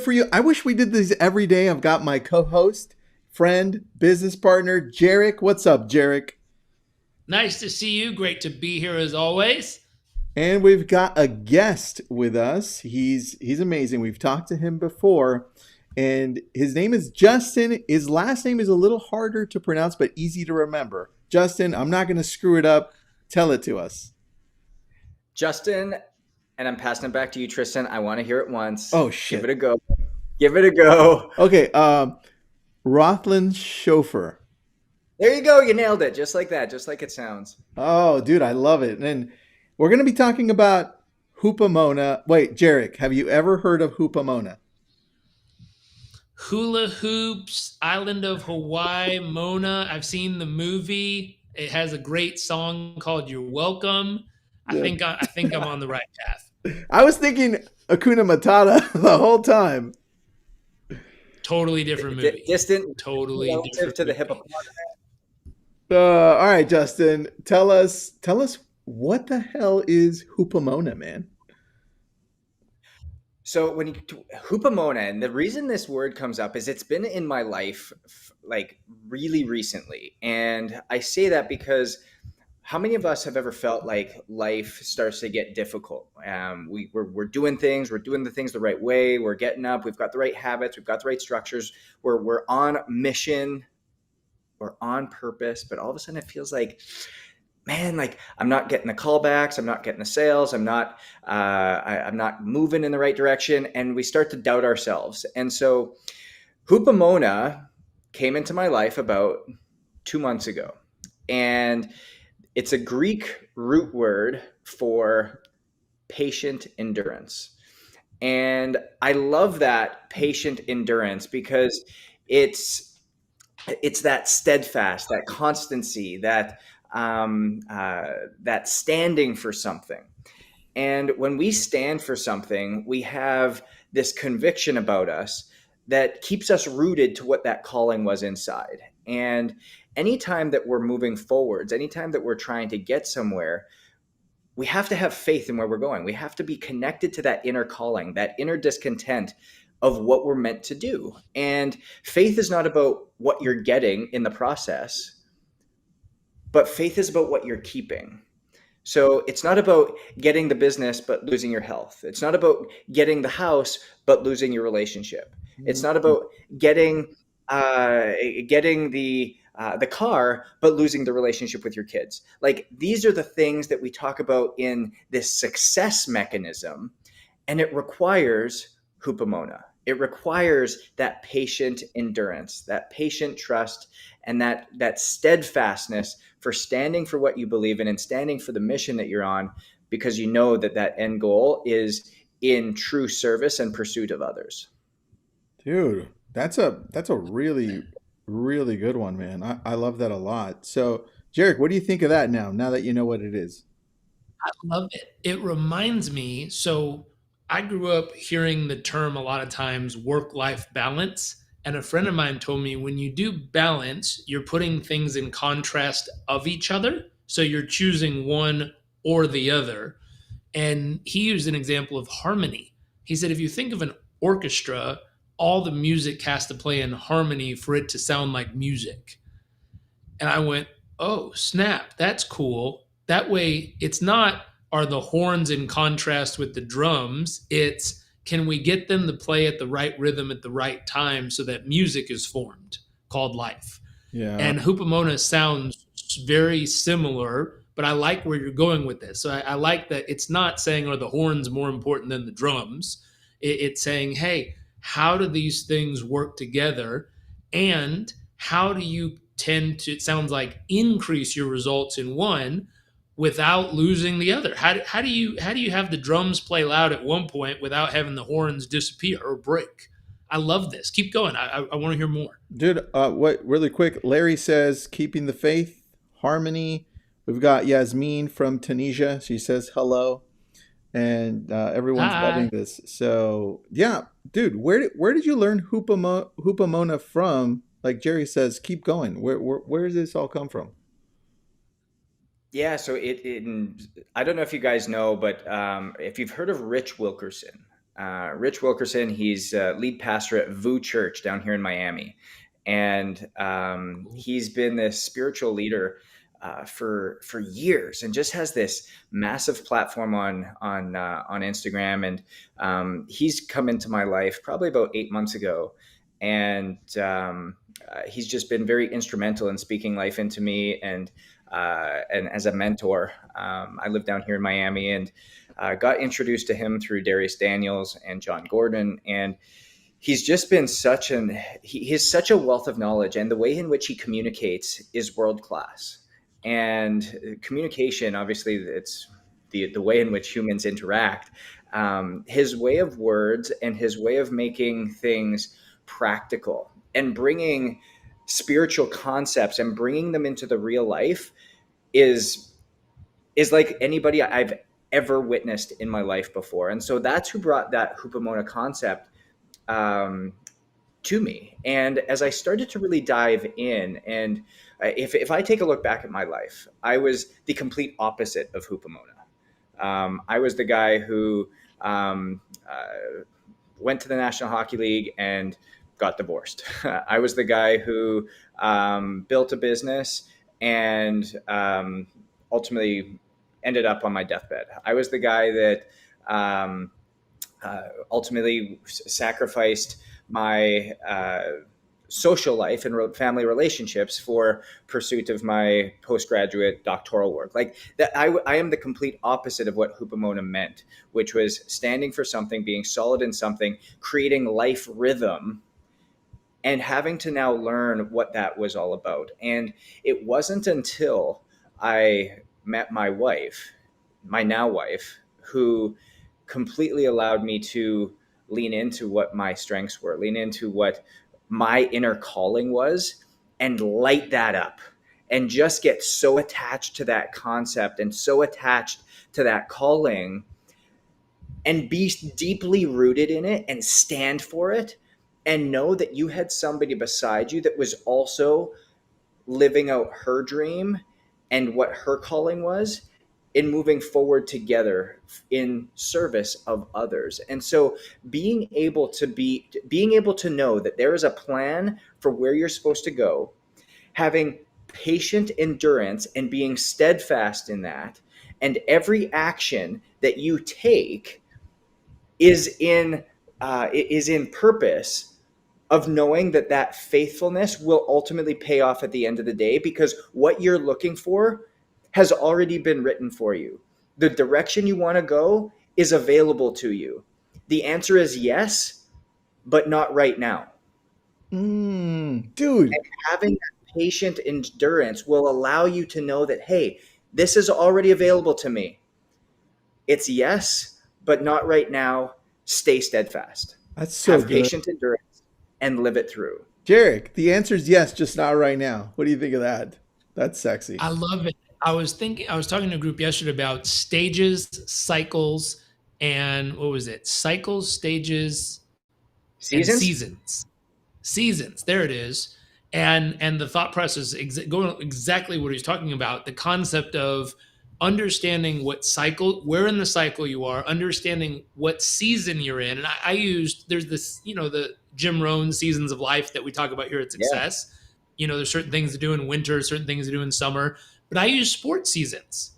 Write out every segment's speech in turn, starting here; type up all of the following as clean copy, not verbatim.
For you, I wish we did these every day. I've got my co-host, friend, business partner, Jarek. What's up, Jarek? Nice to see you. Great to be here as always. And we've got a guest with us. He's amazing. We've talked to him before, and his name is Justin. His last name is a little harder to pronounce, but easy to remember. Justin, I'm not going to screw it up. Tell it to us. Justin, and I'm passing it back to you, Tristan. I want to hear it once. Oh Give it shit. a go. Give it a go. Okay. Roethlingshoefer. There you go. You nailed it. Just like that. Just like it sounds. Oh, dude, I love it. And we're going to be talking about Hupomone. Wait, Jarek, have you ever heard of Hupomone? Hula hoops, Island of Hawaii, Mona. I've seen the movie. It has a great song called "You're Welcome." Yeah. I think I'm on the right path. I was thinking Hakuna Matata the whole time. Totally different movie. Distant Totally relative different to the movie. hippopotamus. All right, Justin, tell us what the hell is Hupomone, man? So when you hupomone, and the reason this word comes up is it's been in my life like really recently, and I say that because how many of us have ever felt like life starts to get difficult? We're doing things, we're doing the things the right way, we're getting up, we've got the right habits, we've got the right structures, we're on mission, we're on purpose, but all of a sudden it feels like, man, like I'm not getting the callbacks, I'm not getting the sales, I'm not moving in the right direction, and we start to doubt ourselves. And so Hupomona came into my life about 2 months ago, and it's a Greek root word for patient endurance. And I love that patient endurance because it's it's that steadfast, that constancy, that standing for something. And when we stand for something, we have this conviction about us that keeps us rooted to what that calling was inside. And anytime that we're moving forwards, anytime that we're trying to get somewhere, we have to have faith in where we're going. We have to be connected to that inner calling, that inner discontent of what we're meant to do. And faith is not about what you're getting in the process, but faith is about what you're keeping. So it's not about getting the business but losing your health. It's not about getting the house but losing your relationship. It's not about getting getting the car but losing the relationship with your kids. Like these are the things that we talk about in this success mechanism, and it requires hupomona. It requires that patient endurance, that patient trust, and that steadfastness for standing for what you believe in and standing for the mission that you're on, because you know that that end goal is in true service and pursuit of others. Dude, that's a really good one, man. I love that a lot. So, Jarek, what do you think of that now that you know what it is? I love it. It reminds me. So I grew up hearing the term a lot of times work life balance. And a friend of mine told me when you do balance, you're putting things in contrast of each other. So you're choosing one or the other. And he used an example of harmony. He said, if you think of an orchestra, all the music has to play in harmony for it to sound like music. And I went, oh, snap, that's cool. That way, it's not are the horns in contrast with the drums? It's can we get them to play at the right rhythm at the right time so that music is formed called life? Yeah. And Hupomona sounds very similar, but I like where you're going with this. So I like that it's not saying are the horns more important than the drums. It's saying, hey, how do these things work together? And how do you tend to, it sounds like, increase your results in one without losing the other? How do you have the drums play loud at one point without having the horns disappear or break? I love this. Keep going. I want to hear more. Dude, what really quick, Larry says keeping the faith, harmony. We've got Yasmin from Tunisia. She says hello. And everyone's loving Hi. this. So yeah, dude, where did you learn Hupomona from? Like Jerry says, keep going. Where does this all come from? Yeah, so I don't know if you guys know, but if you've heard of Rich Wilkerson, Rich Wilkerson. He's lead pastor at VU Church down here in Miami. And he's been this spiritual leader for years, and just has this massive platform on Instagram. And he's come into my life probably about 8 months ago, and he's just been very instrumental in speaking life into me, and as a mentor. I live down here in Miami, and got introduced to him through Darius Daniels and John Gordon, and he's just been he has such a wealth of knowledge, and the way in which he communicates is world class. And communication, obviously, it's the way in which humans interact. His way of words and his way of making things practical and bringing spiritual concepts and bringing them into the real life is like anybody I've ever witnessed in my life before. And so that's who brought that Hupomone concept to me. And as I started to really dive in, and if I take a look back at my life, I was the complete opposite of Hupomone. I was the guy who went to the National Hockey League and got divorced. I was the guy who built a business and ultimately ended up on my deathbed. I was the guy that ultimately sacrificed my social life and family relationships for pursuit of my postgraduate doctoral work. Like that, I am the complete opposite of what Hupomone meant, which was standing for something, being solid in something, creating life rhythm, and having to now learn what that was all about. And it wasn't until I met my wife, my now wife, who completely allowed me to lean into what my strengths were, lean into what my inner calling was, and light that up, and just get so attached to that concept and so attached to that calling, and be deeply rooted in it and stand for it, and know that you had somebody beside you that was also living out her dream and what her calling was, in moving forward together in service of others. And so being able to know that there is a plan for where you're supposed to go, having patient endurance and being steadfast in that, and every action that you take is in purpose of knowing that that faithfulness will ultimately pay off at the end of the day, because what you're looking for has already been written for you. The direction you want to go is available to you. The answer is yes, but not right now. Dude. And having that patient endurance will allow you to know that, hey, this is already available to me. It's yes, but not right now. Stay steadfast. That's so Have good. patient endurance and live it through. Jarek, the answer is yes, just not right now. What do you think of that? That's sexy. I love it. I was talking to a group yesterday about stages, cycles, and what was it? Cycles, stages, and seasons. Seasons. There it is. And the thought process going exactly what he's talking about. The concept of understanding what cycle, where in the cycle you are, understanding what season you're in. And I used, there's this, the Jim Rohn seasons of life that we talk about here at Success. Yeah. There's certain things to do in winter, certain things to do in summer, but I use sports seasons.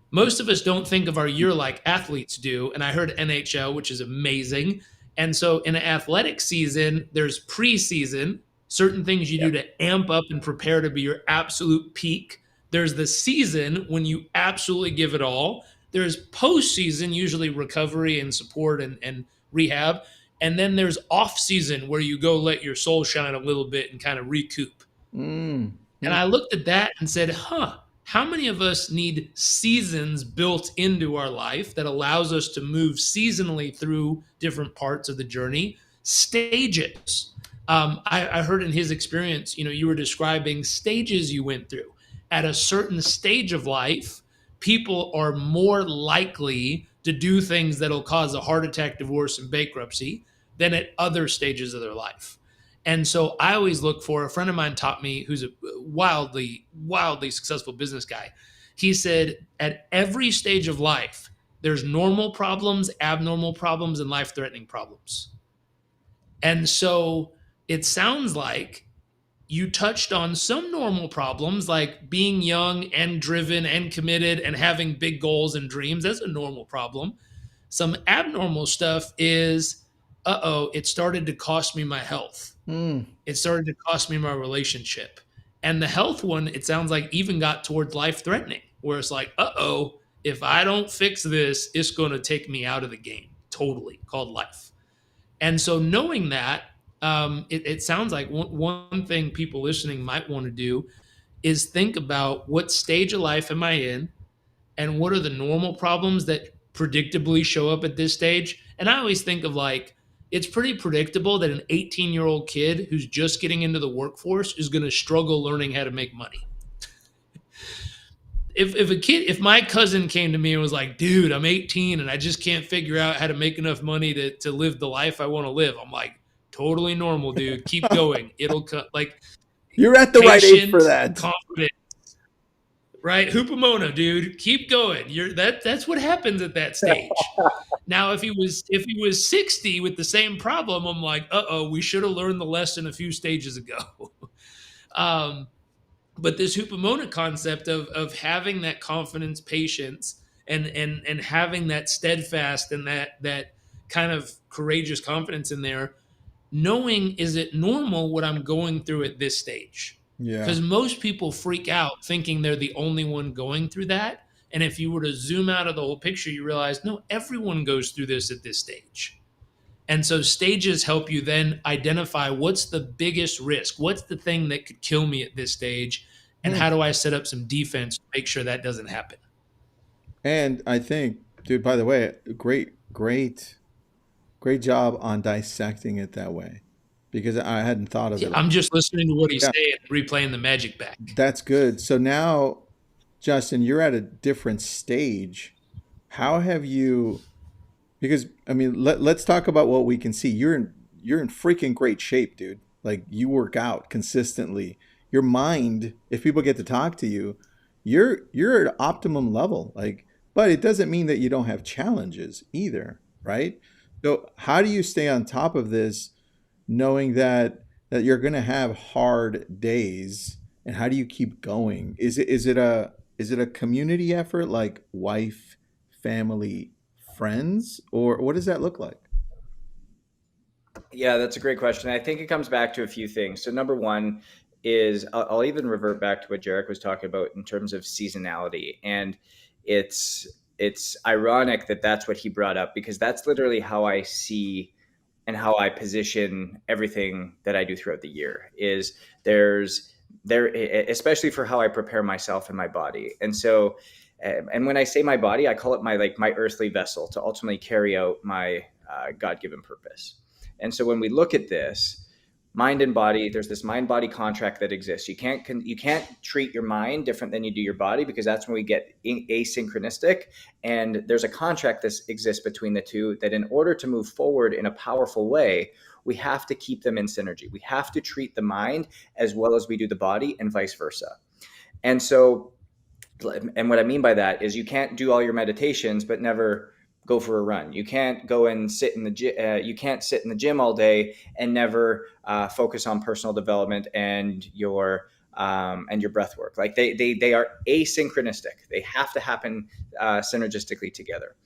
Most of us don't think of our year like athletes do. And I heard NHL, which is amazing. And so in an athletic season, there's preseason, certain things you do to amp up and prepare to be your absolute peak. There's the season when you absolutely give it all. There's postseason, usually recovery and support and rehab. And then there's off season where you go let your soul shine a little bit and kind of recoup. And I looked at that and said, how many of us need seasons built into our life that allows us to move seasonally through different parts of the journey? Stages. I heard in his experience, you were describing stages you went through. At a certain stage of life, people are more likely to do things that'll cause a heart attack, divorce, and bankruptcy than at other stages of their life. And so I always look for, a friend of mine taught me, who's a wildly, wildly successful business guy. He said, at every stage of life, There's normal problems, abnormal problems, and life-threatening problems. And so it sounds like you touched on some normal problems like being young and driven and committed and having big goals and dreams. That's a normal problem. Some abnormal stuff is, it started to cost me my health. It started to cost me my relationship. And the health one, it sounds like even got towards life threatening, where it's like, if I don't fix this, it's going to take me out of the game totally, called life. And so knowing that, it sounds like one thing people listening might want to do is think about what stage of life am I in and what are the normal problems that predictably show up at this stage. And I always think of like, it's pretty predictable that an 18-year-old kid who's just getting into the workforce is going to struggle learning how to make money. If my cousin came to me and was like, dude, I'm 18 and I just can't figure out how to make enough money to live the life I want to live, I'm like, totally normal, dude. Keep going. It'll cut. Like, you're at the right age for that. Confident, right? Hupomone, dude. Keep going. That's what happens at that stage. Now, if he was 60 with the same problem, I'm like, we should have learned the lesson a few stages ago. But this Hupomone concept of having that confidence, patience, and having that steadfast and that kind of courageous confidence in there, knowing, is it normal what I'm going through at this stage? Yeah. Because most people freak out thinking they're the only one going through that. And if you were to zoom out of the whole picture, you realize, no, everyone goes through this at this stage. And so stages help you then identify what's the biggest risk, what's the thing that could kill me at this stage, and how do I set up some defense to make sure that doesn't happen. And I think, dude, by the way, great job on dissecting it that way, because I hadn't thought of it. I'm just listening to what he's saying, replaying the magic back. That's good. So now, Justin, you're at a different stage. How have you? Because I mean, let's talk about what we can see. You're in freaking great shape, dude. Like, you work out consistently. Your mind, if people get to talk to you, you're at optimum level. Like, but it doesn't mean that you don't have challenges either, right? So how do you stay on top of this, knowing that you're going to have hard days, and how do you keep going? Is it a community effort, like wife, family, friends, or what does that look like? Yeah, that's a great question. I think it comes back to a few things. So number one is, I'll even revert back to what Jarek was talking about in terms of seasonality. And it's ironic that that's what he brought up, because that's literally how I see and how I position everything that I do throughout the year. Is there, especially for how I prepare myself and my body. And so, and when I say my body, I call it my earthly vessel to ultimately carry out my God-given purpose. And so when we look at this, mind and body, there's this mind-body contract that exists. You can't treat your mind different than you do your body, because that's when we get asynchronistic. And there's a contract that exists between the two, that in order to move forward in a powerful way, we have to keep them in synergy. We have to treat the mind as well as we do the body, and vice versa. And so, and what I mean by that is, you can't do all your meditations but never go for a run. You can't go and sit in the gym. You can't sit in the gym all day and never focus on personal development and your breath work. Like, they are asynchronistic. They have to happen synergistically together.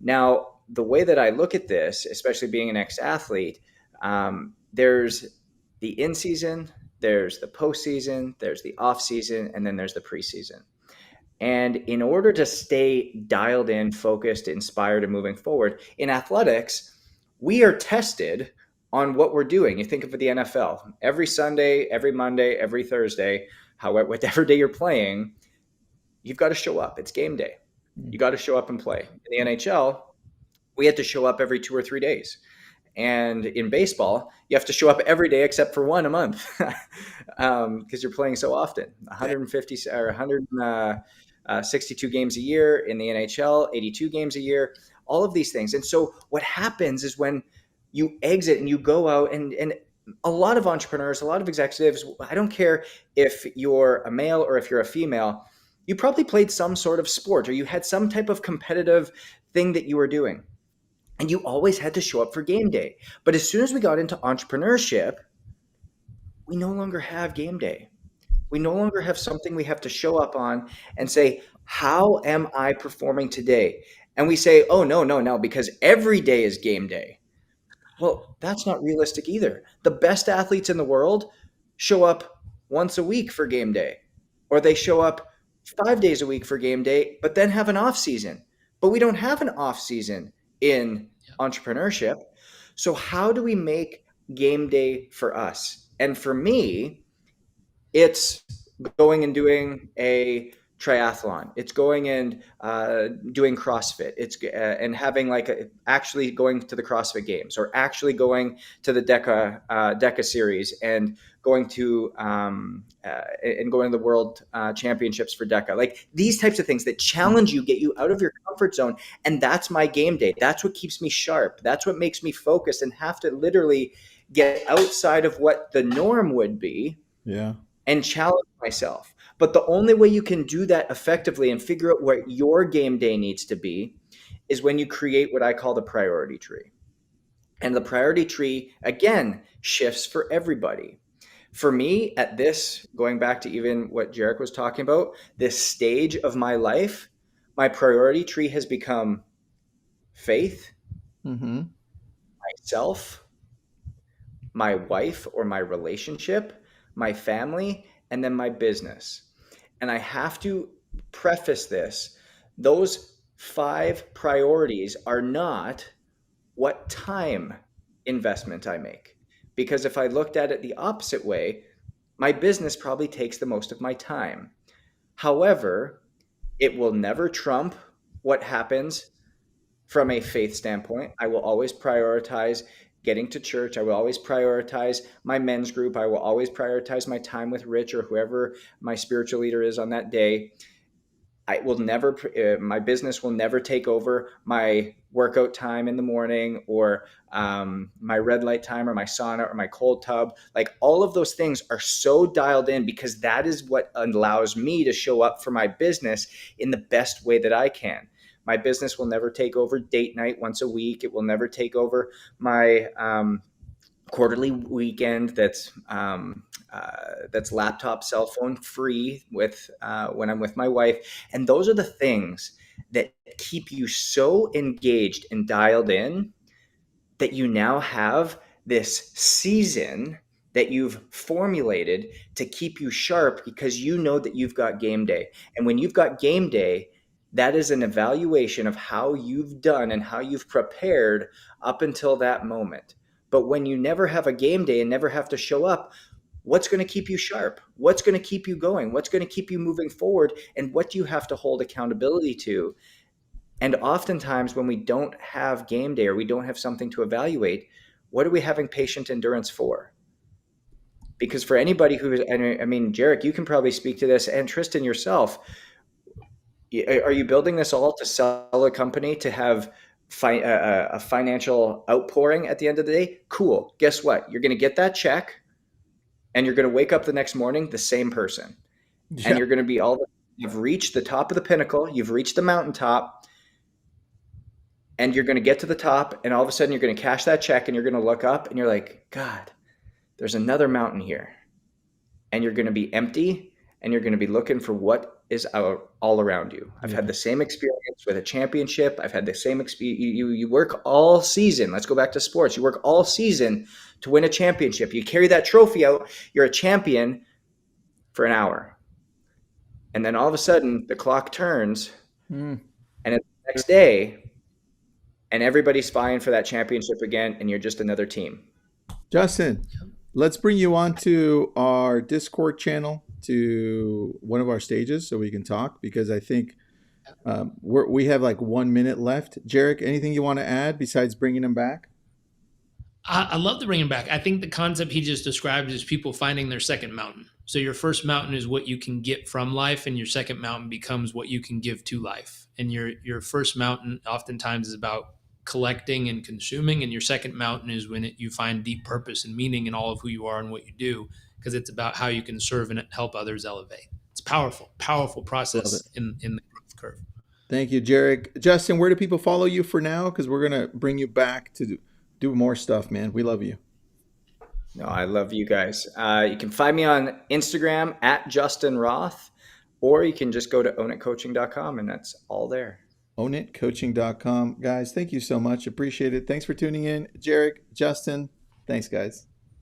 Now, the way that I look at this, especially being an ex-athlete, there's the in-season, there's the post-season, there's the off-season, and then there's the preseason. And in order to stay dialed in, focused, inspired, and moving forward in athletics, we are tested on what we're doing. You think of the NFL, every Sunday, every Monday, every Thursday, whatever day you're playing, you've got to show up. It's game day. You got to show up and play. In the NHL, we had to show up every 2 or 3 days. And in baseball, you have to show up every day except for one a month, because you're playing so often. 150 or 162 games a year in the NHL, 82 games a year, all of these things. And so what happens is, when you exit and you go out, and a lot of entrepreneurs, a lot of executives, I don't care if you're a male or if you're a female, you probably played some sort of sport, or you had some type of competitive thing that you were doing. And you always had to show up for game day. But as soon as we got into entrepreneurship, we no longer have game day. We no longer have something we have to show up on and say, how am I performing today? And we say, oh, no, no, no, because every day is game day. Well, that's not realistic either. The best athletes in the world show up once a week for game day, or they show up 5 days a week for game day, but then have an off season. But we don't have an off season in entrepreneurship. So, how do we make game day for us? And for me, it's going and doing a triathlon. It's going and doing CrossFit. It's and having actually going to the CrossFit Games, or actually going to the DECA series, and going to the World Championships for DECA. Like these types of things that challenge you, get you out of your comfort zone, and that's my game day. That's what keeps me sharp. That's what makes me focused and have to literally get outside of what the norm would be. Yeah. And challenge myself. But the only way you can do that effectively and figure out what your game day needs to be is when you create what I call the priority tree. And the priority tree, again, shifts for everybody. For me, at this, going back to even what Jarek was talking about, this stage of my life, my priority tree has become faith, myself, my wife or my relationship, my family, and then my business. And I have to preface this. Those 5 priorities are not what time investment I make. Because if I looked at it the opposite way, my business probably takes the most of my time. However, it will never trump what happens from a faith standpoint. I will always prioritize getting to church. I will always prioritize my men's group. I will always prioritize my time with Rich or whoever my spiritual leader is on that day. My business will never take over my workout time in the morning, or my red light time, or my sauna, or my cold tub. Like all of those things are so dialed in, because that is what allows me to show up for my business in the best way that I can. My business will never take over date night once a week. It will never take over my quarterly weekend that's laptop, cell phone free with when I'm with my wife. And those are the things that keep you so engaged and dialed in that you now have this season that you've formulated to keep you sharp, because you know that you've got game day. And when you've got game day, that is an evaluation of how you've done and how you've prepared up until that moment. But when you never have a game day and never have to show up, what's going to keep you sharp? What's going to keep you going? What's going to keep you moving forward? And what do you have to hold accountability to? And oftentimes when we don't have game day, or we don't have something to evaluate, what are we having patient endurance for? Because for anybody who is, I mean, Jarek, you can probably speak to this, and Tristan yourself, are you building this all to sell a company to have a financial outpouring at the end of the day? Cool. Guess what? You're going to get that check, and you're going to wake up the next morning the same person. Yeah. And you're going to be you've reached the top of the pinnacle. You've reached the mountaintop, and you're going to get to the top, and all of a sudden you're going to cash that check, and you're going to look up, and you're like, God, there's another mountain here. And you're going to be empty, and you're going to be looking for what is all around you. I've had the same experience with a championship. I've had the same experience. You work all season. Let's go back to sports. You work all season to win a championship. You carry that trophy out. You're a champion for an hour. And then all of a sudden the clock turns and it's the next day, and everybody's vying for that championship again, and you're just another team. Justin, let's bring you on to our Discord channel, to one of our stages, so we can talk, because I think we have like 1 minute left. Jarek, anything you want to add besides bringing him back? I love to bring him back. I think the concept he just described is people finding their second mountain. So your first mountain is what you can get from life, and your second mountain becomes what you can give to life. And your first mountain oftentimes is about collecting and consuming, and your second mountain is when you find deep purpose and meaning in all of who you are and what you do, because it's about how you can serve and help others elevate. It's powerful process in the growth curve. Thank you, Jarek. Justin, where do people follow you for now? Because we're going to bring you back to do more stuff, man. We love you. No, I love you guys. You can find me on Instagram at Justin Roth, or you can just go to ownitcoaching.com and that's all there. OwnItCoaching.com. Guys, thank you so much. Appreciate it. Thanks for tuning in. Jarek, Justin, thanks, guys.